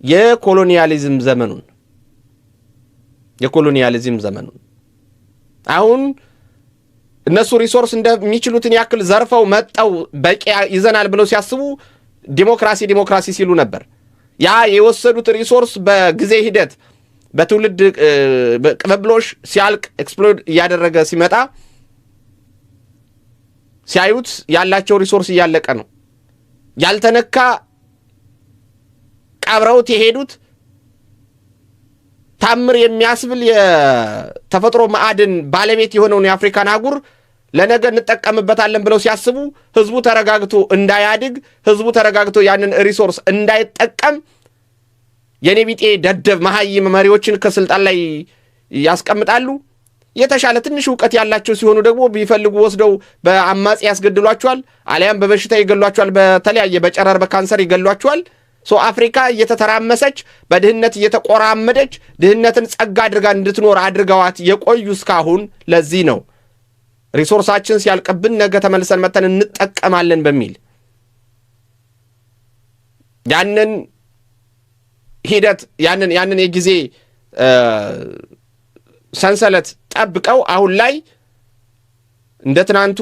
የኮሎኒያሊዝም ዘመኑን አሁን እነሱ ሪሶርስ እንደሚችሉትን ያክል ዘርፈው መጣው በቂ ይዘናል ብለው ሲያስቡ ዲሞክራሲ ሲሉ ነበር። ያ የወሰዱት ሪሶርስ በጊዜ ሂደት በትውልድ ቅብብሎሽ ሲያልቅ ኤክስፕሎድ ያደረገ ሲመጣ ሲያዩት ያላቸው ሪሶርስ እያለቀ ነው። ያልተነካ ቀብረውት የሄዱት ታምር የሚያስብል የተፈጥሮ ማዕድን ባለቤት የሆነውን የአፍሪካን አህጉር ለነገ እንጠቀምበታለን ብለው ሲያስቡ ህዝቡ ተረጋግቶ እንዳያድግ ህዝቡ ተረጋግቶ ያንን ሪሶርስ እንዳይጠቀም የኔቢጤ ደደብ መሐይም መሪዎችን ከስልጣን ላይ ያስቀምጣሉ። የተሻለ ትንሽ ዕውቀት ያላቸው ሲሆኑ ደግሞ ቢፈልጉ ወስደው በአማጽ ያስገድሏቸዋል፣ አሊያም በበሽታ ይገሏቸዋል፣ በተለያየ በጨረር በካንሰር ይገሏቸዋል። አፍሪካ እየተተራመሰች በድህነት እየተቆራመደች ድህነትን ጸጋ አድርጋ እንድትኖር አድርገዋት የቆዩ እስካሁን። ለዚህ ነው ሪሶርሳችን ሲያልቅብን ነገ ተመልሰን መተን እንጠቀማለን በሚል ያንን ሂደት ያንን የጊዜ ሰንሰለት ጠብቀው አሁን ላይ እንደ ትናንቱ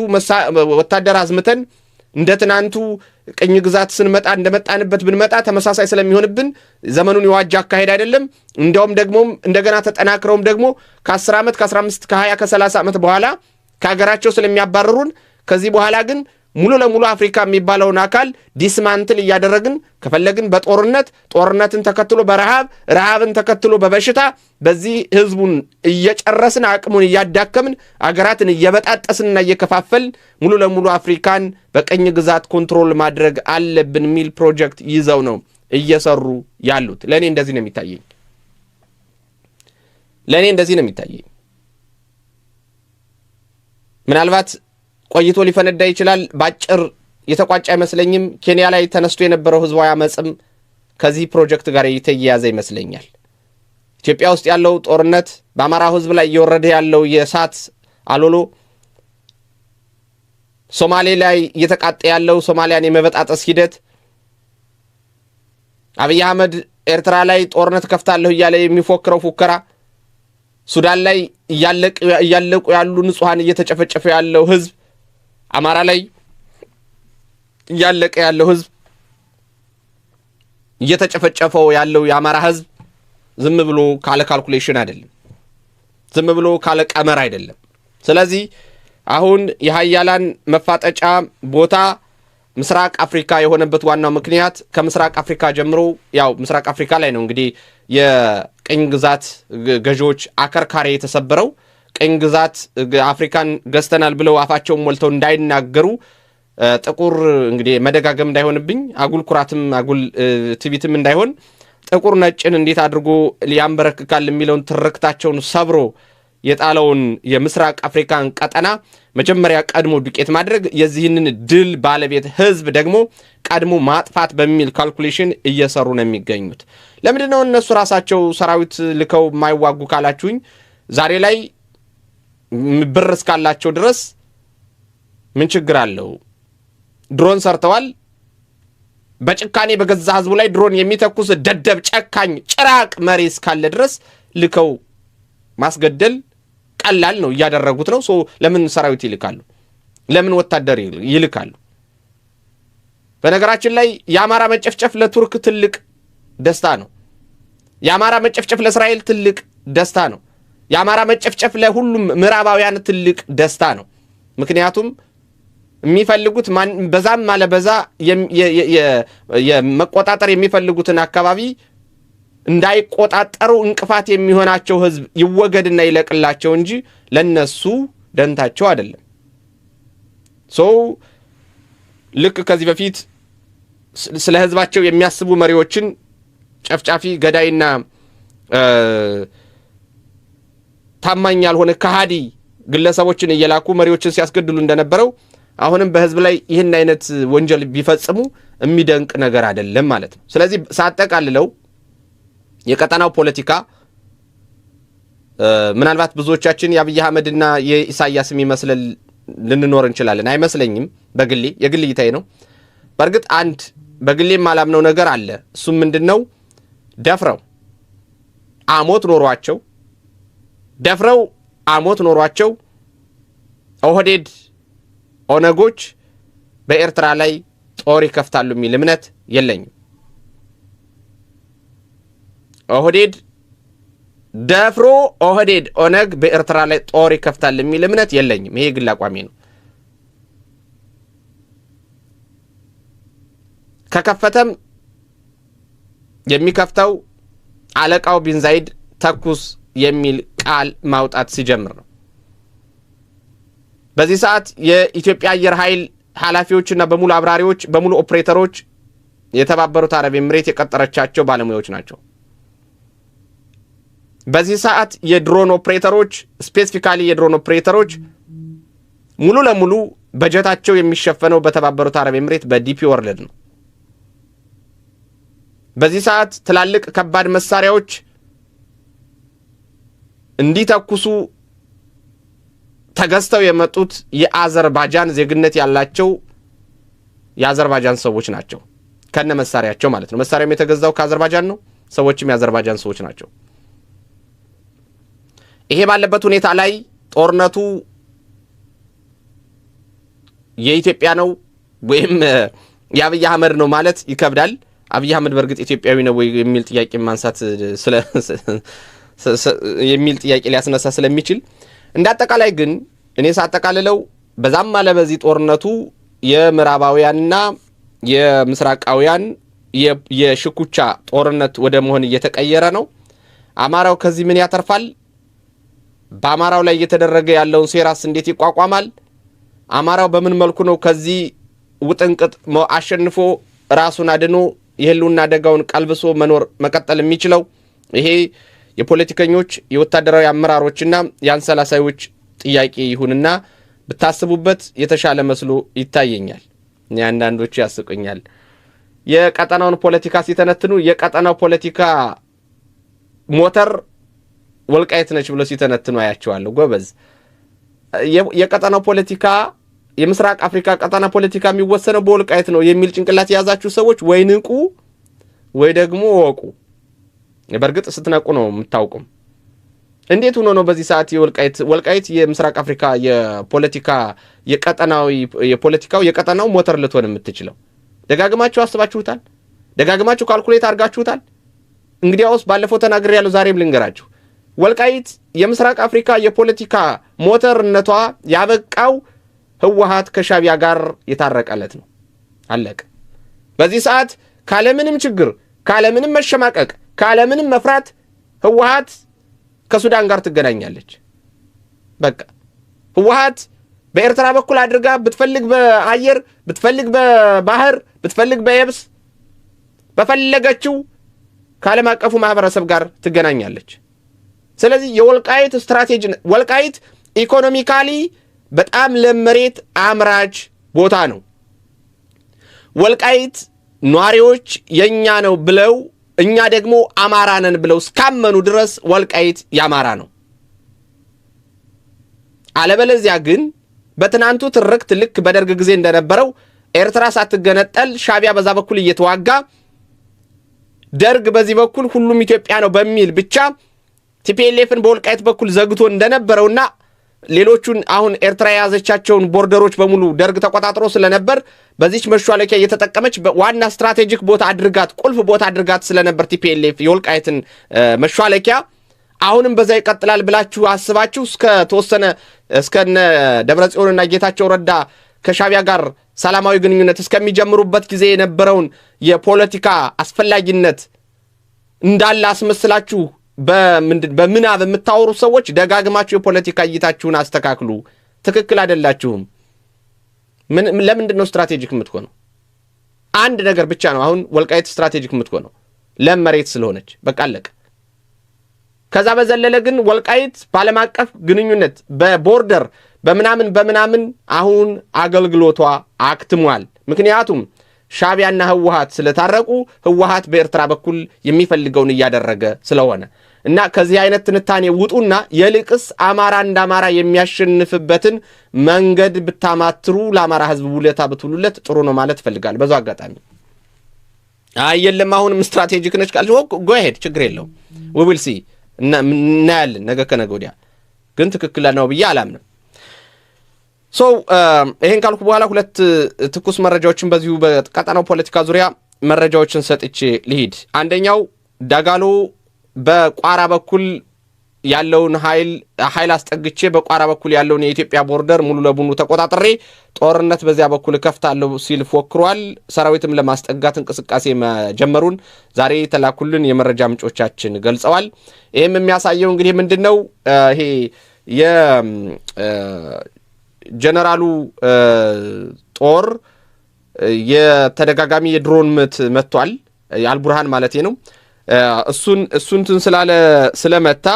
ወታደር አዝምተን እንደ ትናንቱ ቅኝ ግዛት ስንመጣ እንደመጣንበት ብንመጣ ተመሳሳይ ስለሚሆንብን ዘመኑን የዋጅ አካሄድ አይደለም። እንደውም ደግሞ እንደገና ተጠናክረውም ደግሞ ከ10 ዓመት ከ15 ከ20 ከ30 ዓመት በኋላ ከሀገራቸው ስለሚያባረሩን ከዚህ በኋላ ግን ሙሉ ለሙሉ አፍሪካ የሚባለውን አካል ዲስማንትል እያደረግን ከፈለግን ጦርነትን ተከትሎ ረሃብን ተከትሎ በበሽታ በዚህ ህዝቡን እየጨረስን አቅሙን እያዳከምን አገራትን እየበጣጠስንና እየከፋፈልን ሙሉ ለሙሉ አፍሪካን በቀኝ ግዛት ኮንትሮል ማድረግ አለብን የሚል ፕሮጀክት ይዘው ነው እየሰሩ ያሉት። ለኔ እንደዚህ ነው የሚታየኝ። ምናልባት ቆይቶ ሊፈነዳ ይችላል። ባጭር የተቋጨ አይመስለኝም። ኬንያ ላይ ተነስቶ የነበረው ህዝባዊ አመጽም ከዚህ ፕሮጀክት ጋር የተያያዘ ይመስለኛል። ኢትዮጵያ ውስጥ ያለው ጦርነት፣ በአማራ ህዝብ ላይ እየወረደ ያለው የእሳት አሎሎ፣ ሶማሌ ላይ እየተቃጠ ያለው ሶማሊያን የመበጣጠስ ሂደት፣ አብይ አህመድ ኤርትራ ላይ ጦርነት ከፍታለሁ እያለ የሚፎክረው ፉከራ፣ ሱዳን ላይ እያለቁ ያሉ ንጹሃን እየተጨፈጨፈ ያለው ህዝብ፣ አማራ ላይ እያለቀ ያለው ህዝብ፣ እየተጨፈጨፈው ያለው የአማራ ህዝብ ዝም ብሎ ካለ ካልኩሌሽን አይደለም፣ ዝም ብሎ ካለ ቀመር አይደለም። ስለዚህ አሁን የሃያላን መፋጠጫ ቦታ ምስራቅ አፍሪካ የሆነበት ዋናው ምክንያት ከምስራቅ አፍሪካ ጀምሮ ያው ምስራቅ አፍሪካ ላይ ነው እንግዲህ የቅኝ ግዛት ገዢዎች አከርካሪ የተሰበረው። ቅኝ ግዛት አፍሪካን ገዝተናል ብለው አፋቸውን ሞልተው እንዳይናገሩ ጥቁር እንግዲህ መደጋገም እንዳይሆንብኝ አጉል ኩራትም አጉል ትቢትም እንዳይሆን ጥቁር ነጭን እንዴት አድርጎ ሊያንበረክካል የሚለውን ትርክታቸውን ሰብሮ የጣለውን የምስራቅ አፍሪካን ቀጠና መጀመሪያ ቀድሞ ዱቄት ማድረግ፣ የዚህንን ድል ባለቤት ህዝብ ደግሞ ቀድሞ ማጥፋት በሚል ካልኩሌሽን እየሰሩ ነው የሚገኙት። ለምንድነው እነሱ ራሳቸው ሰራዊት ልከው የማይዋጉ ካላችሁኝ፣ ዛሬ ላይ ብር እስካላቸው ድረስ ምን ችግር አለው? ድሮን ሰርተዋል። በጭካኔ በገዛ ህዝቡ ላይ ድሮን የሚተኩስ ደደብ ጨካኝ ጭራቅ መሪ እስካለ ድረስ ልከው ማስገደል ቀላል ነው፣ እያደረጉት ነው። ለምን ሰራዊት ይልካሉ? ለምን ወታደር ይልካሉ? በነገራችን ላይ የአማራ መጨፍጨፍ ለቱርክ ትልቅ ደስታ ነው። የአማራ መጨፍጨፍ ለእስራኤል ትልቅ ደስታ ነው። የአማራ መጨፍጨፍ ለሁሉም ምዕራባውያን ትልቅ ደስታ ነው። ምክንያቱም የሚፈልጉት በዛም ማለበዛ የመቆጣጠር የሚፈልጉትን አካባቢ እንዳይቆጣጠሩ እንቅፋት የሚሆናቸው ህዝብ ይወገድና ይለቅላቸው እንጂ ለነሱ ደንታቸው አይደለም። ልክ ከዚህ በፊት ስለ ህዝባቸው የሚያስቡ መሪዎችን ጨፍጫፊ ገዳይና ታማኝ ያልሆነ ከሃዲ ግለሰቦችን እየላኩ መሪዎችን ሲያስገድሉ እንደነበረው አሁንም በህዝብ ላይ ይህን አይነት ወንጀል ቢፈጽሙ የሚደንቅ ነገር አይደለም ማለት ነው። ስለዚህ ሳጠቃልለው የቀጠናው ፖለቲካ ምናልባት ብዙዎቻችን የአብይ አህመድና የኢሳያስ የሚመስል ልንኖር እንችላለን። አይመስለኝም። የግል እይታዬ ነው። በእርግጥ አንድ በግሌም ማላምነው ነገር አለ። እሱም ምንድነው? ደፍረው አሞት ኖሯቸው ኦህዴድ ኦነጎች በኤርትራ ላይ ጦር ይከፍታሉ የሚል እምነት የለኝም። ኦህዴድ ደፍሮ ኦነግ በኤርትራ ላይ ጦር ይከፍታል የሚል እምነት የለኝም። ይሄ ግል አቋሜ ነው። ከከፈተም የሚከፍተው አለቃው ቢን ዛይድ ተኩስ የሚል ቃል ማውጣት ሲጀምር ነው። በዚህ ሰዓት የኢትዮጵያ አየር ኃይል ኃላፊዎችና በሙሉ አብራሪዎች በሙሉ ኦፕሬተሮች የተባበሩት አረብ ኤምሬት የቀጠረቻቸው ባለሙያዎች ናቸው። በዚህ ሰዓት የድሮን ኦፕሬተሮች ስፔሲፊካሊ የድሮን ኦፕሬተሮች ሙሉ ለሙሉ በጀታቸው የሚሸፈነው በተባበሩት አረብ ኤምሬት በዲፒ ወርልድ ነው። በዚህ ሰዓት ትላልቅ ከባድ መሳሪያዎች እንዲተኩሱ ተገዝተው የመጡት የአዘርባጃን ዜግነት ያላቸው የአዘርባጃን ሰዎች ናቸው። ከነ መሳሪያቸው ማለት ነው። መሳሪያም የተገዛው ከአዘርባጃን ነው። ሰዎችም የአዘርባጃን ሰዎች ናቸው። ይሄ ባለበት ሁኔታ ላይ ጦርነቱ የኢትዮጵያ ነው ወይም የአብይ አህመድ ነው ማለት ይከብዳል። አብይ አህመድ በርግጥ ኢትዮጵያዊ ነው ወይ የሚል ጥያቄ ማንሳት የሚል ጥያቄ ሊያስነሳ ስለሚችል እንዳጠቃላይ ግን እኔ ሳጠቃልለው በዛም አለ በዚህ ጦርነቱ የምዕራባውያንና የምስራቃውያን የሽኩቻ ጦርነት ወደ መሆን እየተቀየረ ነው። አማራው ከዚህ ምን ያተርፋል? በአማራው ላይ እየተደረገ ያለውን ሴራስ እንዴት ይቋቋማል? አማራው በምን መልኩ ነው ከዚህ ውጥንቅጥ አሸንፎ ራሱን አድኖ የህልውና አደጋውን ቀልብሶ መኖር መቀጠል የሚችለው? ይሄ የፖለቲከኞች የወታደራዊ አመራሮችና የአንሰላሳዮች ጥያቄ ይሁንና ብታስቡበት የተሻለ መስሎ ይታየኛል። እኔ አንዳንዶቹ ያስቁኛል። የቀጠናውን ፖለቲካ ሲተነትኑ የቀጠናው ፖለቲካ ሞተር ወልቃይት ነች ብሎ ሲተነትኑ አያቸዋለሁ። ጎበዝ። የቀጠናው ፖለቲካ የምስራቅ አፍሪካ ቀጠና ፖለቲካ የሚወሰነው በወልቃይት ነው የሚል ጭንቅላት የያዛችሁ ሰዎች ወይ ንቁ ወይ ደግሞ ወቁ። በርግጥ ስትነቁ ነው የምታውቁም። እንዴት ሆኖ ነው በዚህ ሰዓት ወልቃይት የምስራቅ አፍሪካ የፖለቲካ የቀጠናው ሞተር ልትሆን የምትችለው? ደጋግማችሁ አስባችሁታል? ደጋግማችሁ ካልኩሌት አድርጋችሁታል? እንግዲያውስ ባለፈው ተናግሬያለሁ፣ ዛሬም ልንገራችሁ። ወልቃይት የምስራቅ አፍሪካ የፖለቲካ ሞተርነቷ ያበቃው ህወሓት ከሻቢያ ጋር የታረቀለት ነው። አለቀ። በዚህ ሰዓት ካለምንም ችግር፣ ካለምንም መሸማቀቅ፣ ካለምንም መፍራት ህወሓት ከሱዳን ጋር ትገናኛለች። በቃ ህወሓት በኤርትራ በኩል አድርጋ ብትፈልግ በአየር፣ ብትፈልግ በባህር፣ ብትፈልግ በየብስ በፈለገችው ከዓለም አቀፉ ማህበረሰብ ጋር ትገናኛለች። ስለዚህ የወልቃይት ስትራቴጂ ወልቃይት ኢኮኖሚካሊ በጣም ለመሬት አምራች ቦታ ነው። ወልቃይት ኗሪዎች የኛ ነው ብለው እኛ ደግሞ አማራ ነን ብለው እስካመኑ ድረስ ወልቃይት ያማራ ነው። አለበለዚያ ግን በትናንቱ ትርክት ልክ በደርግ ጊዜ እንደነበረው ኤርትራ ሳትገነጠል ሻቢያ በዛ በኩል እየተዋጋ ደርግ በዚህ በኩል ሁሉም ኢትዮጵያ ነው በሚል ብቻ ቲፒኤልኤፍን በወልቃይት በኩል ዘግቶ እንደነበረውና ሌሎቹን አሁን ኤርትራ የያዘቻቸውን ቦርደሮች በሙሉ ደርግ ተቆጣጥሮ ስለነበር በዚች መሿለኪያ እየተጠቀመች ዋና ስትራቴጂክ ቦታ አድርጋት ቁልፍ ቦታ አድርጋት ስለነበር ቲፒኤልኤፍ የወልቃይትን መሿለኪያ አሁንም በዛ ይቀጥላል ብላችሁ አስባችሁ እስከነ ደብረጽዮንና ጌታቸው ረዳ ከሻቢያ ጋር ሰላማዊ ግንኙነት እስከሚጀምሩበት ጊዜ የነበረውን የፖለቲካ አስፈላጊነት እንዳለ አስመስላችሁ በምናብ የምታወሩ ሰዎች ደጋግማችሁ የፖለቲካ እይታችሁን አስተካክሉ። ትክክል አይደላችሁም። ለምንድን ነው ስትራቴጂክ የምትሆነው? አንድ ነገር ብቻ ነው አሁን ወልቃይት ስትራቴጂክ የምትሆነው፣ ለም መሬት ስለሆነች በቃ አለቀ። ከዛ በዘለለ ግን ወልቃይት በዓለም አቀፍ ግንኙነት በቦርደር በምናምን አሁን አገልግሎቷ አክትሟል። ምክንያቱም ሻቢያና ህወሓት ስለታረቁ ህወሓት በኤርትራ በኩል የሚፈልገውን እያደረገ ስለሆነ እና ከዚህ አይነት ትንታኔ ውጡና የልቅስ አማራ እንደ አማራ የሚያሸንፍበትን መንገድ ብታማትሩ ለአማራ ህዝብ ውለታ ብትውሉለት ጥሩ ነው ማለት ፈልጋለሁ። በዛው አጋጣሚ የለም አሁንም ስትራቴጂክ ነች ካልሽ ጎ ሄድ ችግር የለውም we will see እናያለን ነገ ከነገ ወዲያ ግን ትክክል ነው ብዬ አላምንም። ይሄን ካልኩ በኋላ ሁለት ትኩስ መረጃዎችን በዚሁ በቀጠናው ፖለቲካ ዙሪያ መረጃዎችን ሰጥቼ ልሂድ። አንደኛው ዳጋሎ በቋራ በኩል ያለውን ኃይል አስጠግቼ በቋራ በኩል ያለውን የኢትዮጵያ ቦርደር ሙሉ ለሙሉ ተቆጣጥሬ ጦርነት በዚያ በኩል ከፍታለሁ ሲል ፎክሯል። ሰራዊትም ለማስጠጋት እንቅስቃሴ መጀመሩን ዛሬ ተላኩልን የመረጃ ምንጮቻችን ገልጸዋል። ይህም የሚያሳየው እንግዲህ ምንድነው ይሄ የጀነራሉ ጦር የተደጋጋሚ የድሮን ምት መቷል። አልቡርሃን ማለቴ ነው። እሱን ስለመታ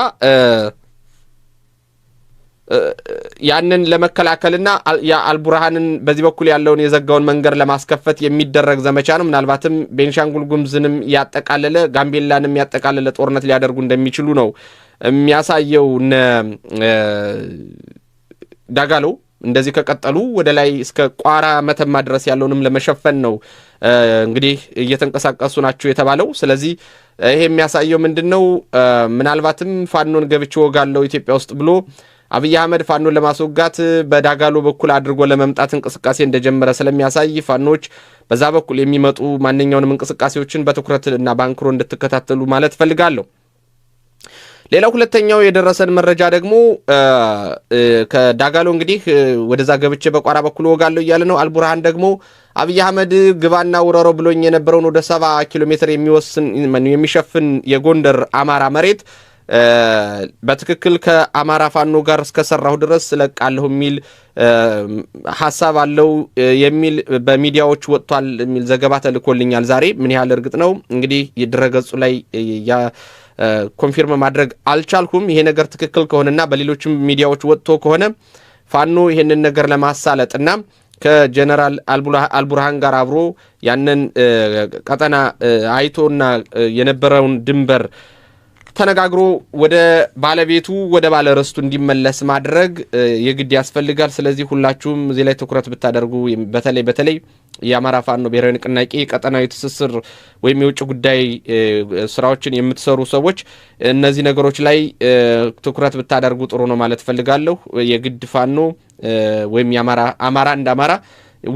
ያንን ለመከላከልና የአልቡርሃንን በዚህ በኩል ያለውን የዘጋውን መንገድ ለማስከፈት የሚደረግ ዘመቻ ነው። ምናልባትም ቤንሻንጉል ጉምዝንም ያጠቃለለ ጋምቤላንም ያጠቃለለ ጦርነት ሊያደርጉ እንደሚችሉ ነው የሚያሳየው። ዳጋሎ እንደዚህ ከቀጠሉ ወደ ላይ እስከ ቋራ መተማ ድረስ ያለውንም ለመሸፈን ነው እንግዲህ እየተንቀሳቀሱ ናቸው የተባለው። ስለዚህ ይሄ የሚያሳየው ምንድነው ምናልባትም ፋኖን ገብቼ ወጋለው ኢትዮጵያ ውስጥ ብሎ አብይ አህመድ ፋኖን ለማስወጋት በዳጋሎ በኩል አድርጎ ለመምጣት እንቅስቃሴ እንደጀመረ ስለሚያሳይ ፋኖች በዛ በኩል የሚመጡ ማንኛውንም እንቅስቃሴዎችን በትኩረት እና ባንክሮ እንድትከታተሉ ማለት ፈልጋለሁ። ሌላው ሁለተኛው የደረሰን መረጃ ደግሞ ከዳጋሎ እንግዲህ ወደዛ ገብቼ በቋራ በኩል ወጋለው እያለ ነው። አልቡርሃን ደግሞ አብይ አህመድ ግባና ወረሮ ብሎኝ የነበረውን ወደ 70 ኪሎ ሜትር የሚሸፍን የጎንደር አማራ መሬት በትክክል ከአማራ ፋኖ ጋር እስከሰራሁ ድረስ ለቃለሁ የሚል ሐሳብ አለው የሚል በሚዲያዎች ወጥቷል የሚል ዘገባ ተልኮልኛል ዛሬ። ምን ያህል እርግጥ ነው እንግዲህ የድረገጹ ላይ ኮንፊርም ማድረግ አልቻልኩም። ይሄ ነገር ትክክል ከሆነና በሌሎችም ሚዲያዎች ወጥቶ ከሆነ ፋኖ ይሄንን ነገር ለማሳለጥና ከጀነራል አልቡርሃን ጋር አብሮ ያንን ቀጠና አይቶና የነበረውን ድንበር ተነጋግሮ ወደ ባለቤቱ ወደ ባለርስቱ እንዲመለስ ማድረግ የግድ ያስፈልጋል። ስለዚህ ሁላችሁም እዚህ ላይ ትኩረት ብታደርጉ በተለይ የአማራ ፋኖ ብሔራዊ ንቅናቄ ቀጠናዊ ትስስር ወይም የውጭ ጉዳይ ስራዎችን የምትሰሩ ሰዎች እነዚህ ነገሮች ላይ ትኩረት ብታደርጉ ጥሩ ነው ማለት ፈልጋለሁ። የግድ ፋኖ ወይም አማራ እንደ አማራ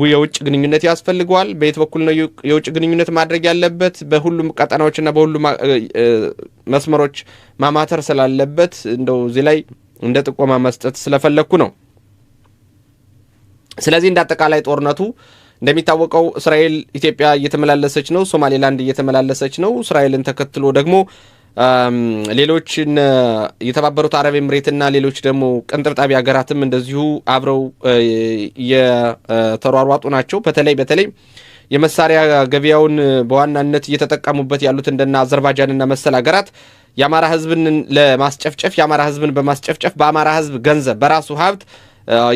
የውጭ ግንኙነት ያስፈልገዋል። በየት በኩል ነው የውጭ ግንኙነት ማድረግ ያለበት? በሁሉም ቀጠናዎችና በሁሉም መስመሮች ማማተር ስላለበት እንደው እዚህ ላይ እንደ ጥቆማ መስጠት ስለፈለኩ ነው። ስለዚህ እንደ አጠቃላይ ጦርነቱ እንደሚታወቀው እስራኤል ኢትዮጵያ እየተመላለሰች ነው፣ ሶማሌላንድ እየተመላለሰች ነው። እስራኤልን ተከትሎ ደግሞ ሌሎች የተባበሩት አረብ ኤምሬትና ሌሎች ደግሞ ቅንጥብጣቢ ሀገራትም እንደዚሁ አብረው የተሯሯጡ ናቸው። በተለይ የመሳሪያ ገበያውን በዋናነት እየተጠቀሙበት ያሉት እንደና አዘርባይጃንና መሰል ሀገራት የአማራ ሕዝብን ለማስጨፍጨፍ የአማራ ሕዝብን በማስጨፍጨፍ በአማራ ሕዝብ ገንዘብ በራሱ ሀብት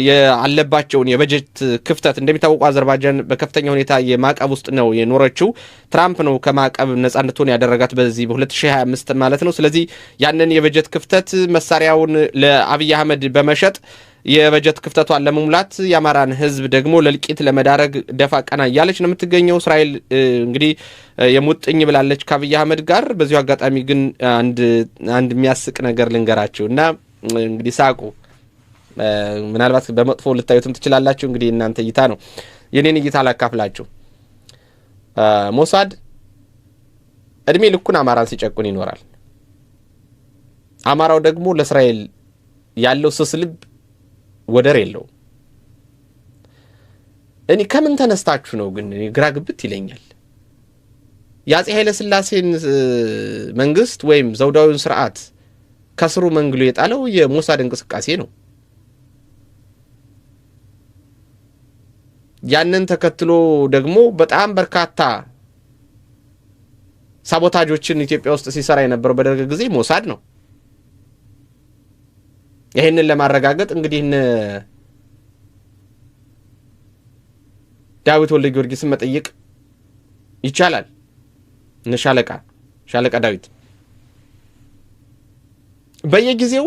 ያለባቸውን የበጀት ክፍተት እንደሚታወቁ አዘርባይጃን በከፍተኛ ሁኔታ የማዕቀብ ውስጥ ነው የኖረችው። ትራምፕ ነው ከማዕቀብ ነጻ እንድትሆን ያደረጋት በዚህ በ2025 ማለት ነው። ስለዚህ ያንን የበጀት ክፍተት መሳሪያውን ለአብይ አህመድ በመሸጥ የበጀት ክፍተቷን ለመሙላት የአማራን ህዝብ ደግሞ ለልቂት ለመዳረግ ደፋ ቀና እያለች ነው የምትገኘው። እስራኤል እንግዲህ የሙጥኝ ብላለች ከአብይ አህመድ ጋር። በዚሁ አጋጣሚ ግን አንድ የሚያስቅ ነገር ልንገራችሁ እና እንግዲህ ሳቁ። ምናልባት በመጥፎ ልታዩትም ትችላላችሁ። እንግዲህ እናንተ እይታ ነው፣ የኔን እይታ አላካፍላችሁ። ሞሳድ እድሜ ልኩን አማራን ሲጨቁን ይኖራል። አማራው ደግሞ ለእስራኤል ያለው ስስ ልብ ወደር የለው። እኔ ከምን ተነስታችሁ ነው ግን ግራ ግብት ይለኛል። የአፄ ኃይለ ሥላሴን መንግስት ወይም ዘውዳዊውን ስርዓት ከስሩ መንግሎ የጣለው የሞሳድ እንቅስቃሴ ነው። ያንን ተከትሎ ደግሞ በጣም በርካታ ሳቦታጆችን ኢትዮጵያ ውስጥ ሲሰራ የነበረው በደርግ ጊዜ ሞሳድ ነው። ይሄንን ለማረጋገጥ እንግዲህ ዳዊት ወልደ ጊዮርጊስን መጠየቅ ይቻላል። ሻለቃ ዳዊት በየጊዜው